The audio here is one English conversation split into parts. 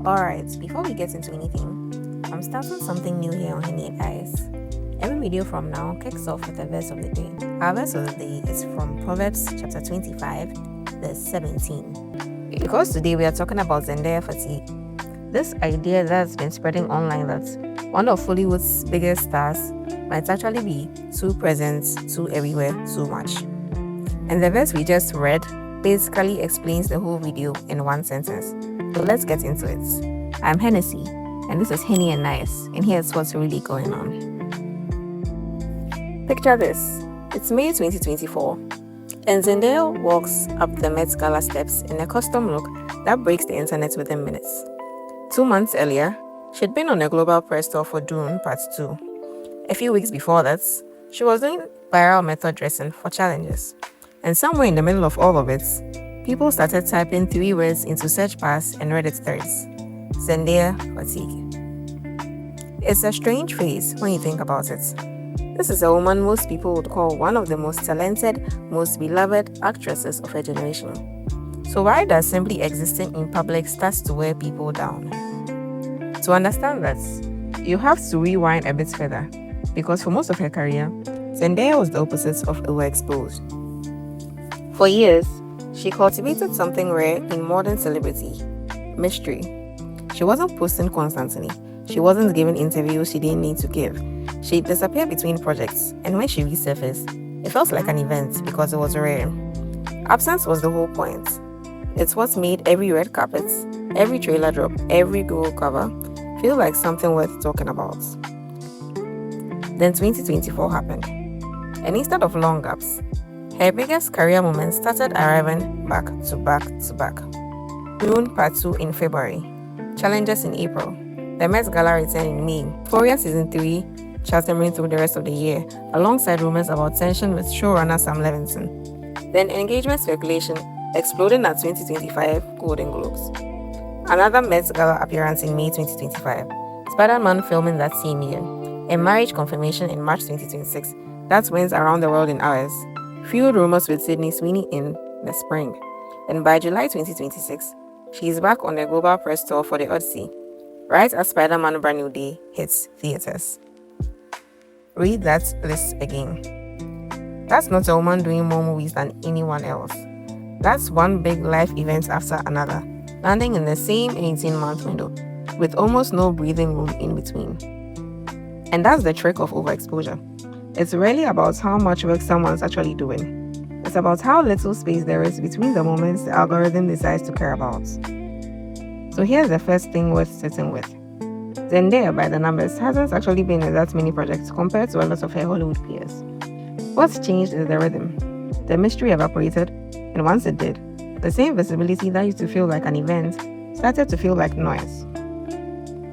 Alright, before we get into anything, I'm starting something new here on Honey Guys. Every video from now kicks off with a verse of the day. Our verse of the day is from Proverbs chapter 25, verse 17. Because today we are talking about Zendaya fatigue, this idea that's been spreading online that one of Hollywood's biggest stars might actually be too present, too everywhere, too much. And the verse we just read basically explains the whole video in one sentence. So let's get into it. I'm Hennessy, and this is Henny and Nice, and here's what's really going on. Picture this. It's May 2024, and Zendaya walks up the Met Gala steps in a custom look that breaks the internet within minutes. 2 months earlier, she'd been on a global press tour for Dune Part 2. A few weeks before that, she was doing viral method dressing for challenges. And somewhere in the middle of all of it, people started typing 3 words into search bars and Reddit threads. Zendaya fatigue. It's a strange phase when you think about it. This is a woman most people would call one of the most talented, most beloved actresses of her generation. So why does simply existing in public start to wear people down? To understand that, you have to rewind a bit further, because for most of her career, Zendaya was the opposite of overexposed. For years, she cultivated something rare in modern celebrity: mystery. She wasn't posting constantly. She wasn't giving interviews she didn't need to give. She'd disappear between projects, and when she resurfaced, it felt like an event because it was rare. Absence was the whole point. It's what made every red carpet, every trailer drop, every Google cover feel like something worth talking about. Then 2024 happened, and instead of long gaps, her biggest career moments started arriving back to back to back. Dune Part 2 in February, challenges in April, the Met Gala return in May, Euphoria Season 3 chartering through the rest of the year, alongside rumors about tension with showrunner Sam Levinson. Then engagement speculation exploding at 2025 Golden Globes. Another Met Gala appearance in May 2025, Spiderman filming that same year, a marriage confirmation in March 2026 that went around the world in hours, fueled rumors with Sydney Sweeney in the spring. And by July 2026, she is back on the global press tour for the Odyssey, right as Spider-Man Brand New Day hits theaters. Read that list again. That's not a woman doing more movies than anyone else. That's one big life event after another, landing in the same 18-month window, with almost no breathing room in between. And that's the trick of overexposure. It's really about how much work someone's actually doing. It's about how little space there is between the moments the algorithm decides to care about. So here's the first thing worth sitting with. Zendaya, by the numbers, hasn't actually been in that many projects compared to a lot of her Hollywood peers. What's changed is the rhythm. The mystery evaporated, and once it did, the same visibility that used to feel like an event started to feel like noise.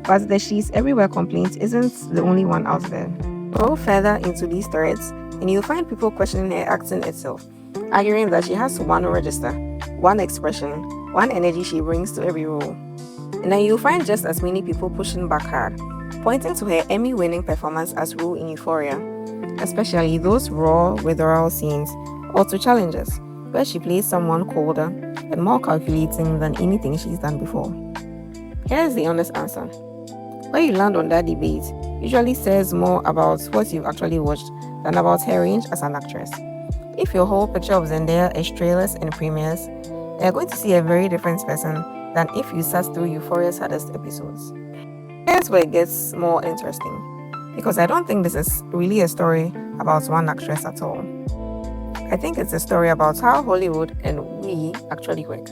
But the she's everywhere complaint isn't the only one out there. Go further into these threads, and you'll find people questioning her acting itself, arguing that she has one register, one expression, one energy she brings to every role. And then you'll find just as many people pushing back hard, pointing to her Emmy-winning performance as Rue in Euphoria, especially those raw withdrawal scenes, or to challenges, where she plays someone colder and more calculating than anything she's done before. Here's the honest answer. Where you land on that debate usually says more about what you've actually watched than about her range as an actress. If your whole picture of Zendaya is trailers and premieres, you're going to see a very different person than if you sat through Euphoria's hardest episodes. Here's where it gets more interesting, because I don't think this is really a story about one actress at all. I think it's a story about how Hollywood and we actually work.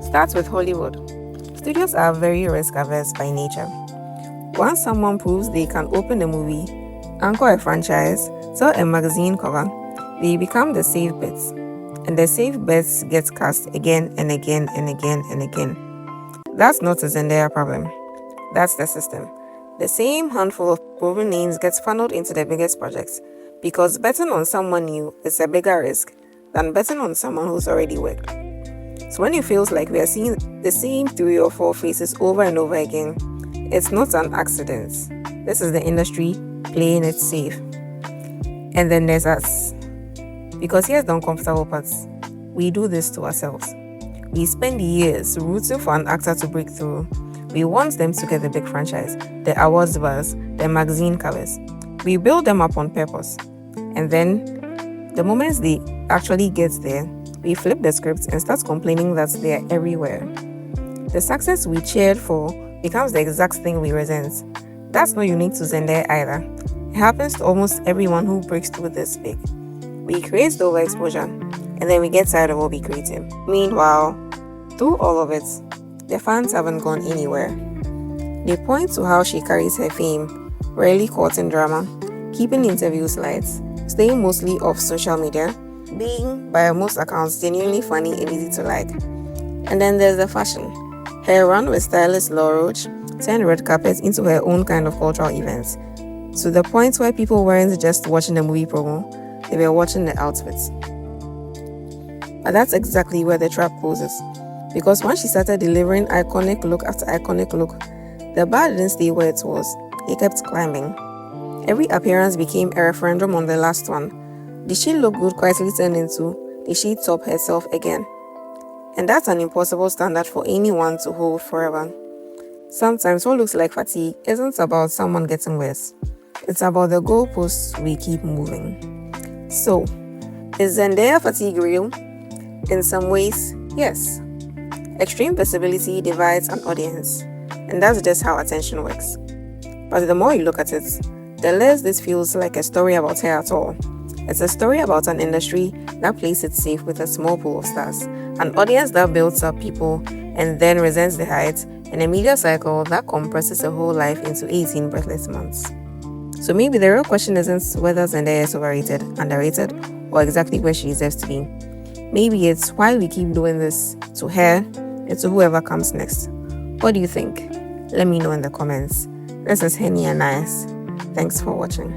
Starts with Hollywood. Studios are very risk-averse by nature. Once someone proves they can open a movie, anchor a franchise, sell a magazine cover, they become the safe bets. And the safe bets get cast again and again and again and again. That's not a Zendaya problem. That's the system. The same handful of proven names gets funneled into the biggest projects, because betting on someone new is a bigger risk than betting on someone who's already worked. So when it feels like we are seeing the same 3 or 4 faces over and over again, it's not an accident. This is the industry playing it safe. And then there's us. Because here's the uncomfortable part. We do this to ourselves. We spend years rooting for an actor to break through. We want them to get the big franchise, the awards buzz, the magazine covers. We build them up on purpose. And then, the moment they actually get there, we flip the script and start complaining that they are everywhere. The success we cheered for becomes the exact thing we resent. That's not unique to Zendaya either. It happens to almost everyone who breaks through this big. We create the overexposure, and then we get tired of what we created. Meanwhile, through all of it, the fans haven't gone anywhere. They point to how she carries her fame, rarely caught in drama, keeping interviews light, staying mostly off social media, being, by most accounts, genuinely funny and easy to like. And then there's the fashion. Her run with stylist Laura Roach turned red carpet into her own kind of cultural event, to the point where people weren't just watching the movie promo, they were watching the outfits. But that's exactly where the trap poses, because once she started delivering iconic look after iconic look, the bar didn't stay where it was, it kept climbing. Every appearance became a referendum on the last one. Did she look good quietly turned into, did she top herself again? And that's an impossible standard for anyone to hold forever. Sometimes what looks like fatigue isn't about someone getting worse. It's about the goalposts we keep moving. So, is Zendaya fatigue real? In some ways, yes. Extreme visibility divides an audience, and that's just how attention works. But the more you look at it, the less this feels like a story about her at all. It's a story about an industry that plays it safe with a small pool of stars, an audience that builds up people and then resents the height, and a media cycle that compresses a whole life into 18 breathless months. So maybe the real question isn't whether Zendaya is overrated, underrated, or exactly where she deserves to be. Maybe it's why we keep doing this to her and to whoever comes next. What do you think? Let me know in the comments. This is Henny and Nice. Thanks for watching.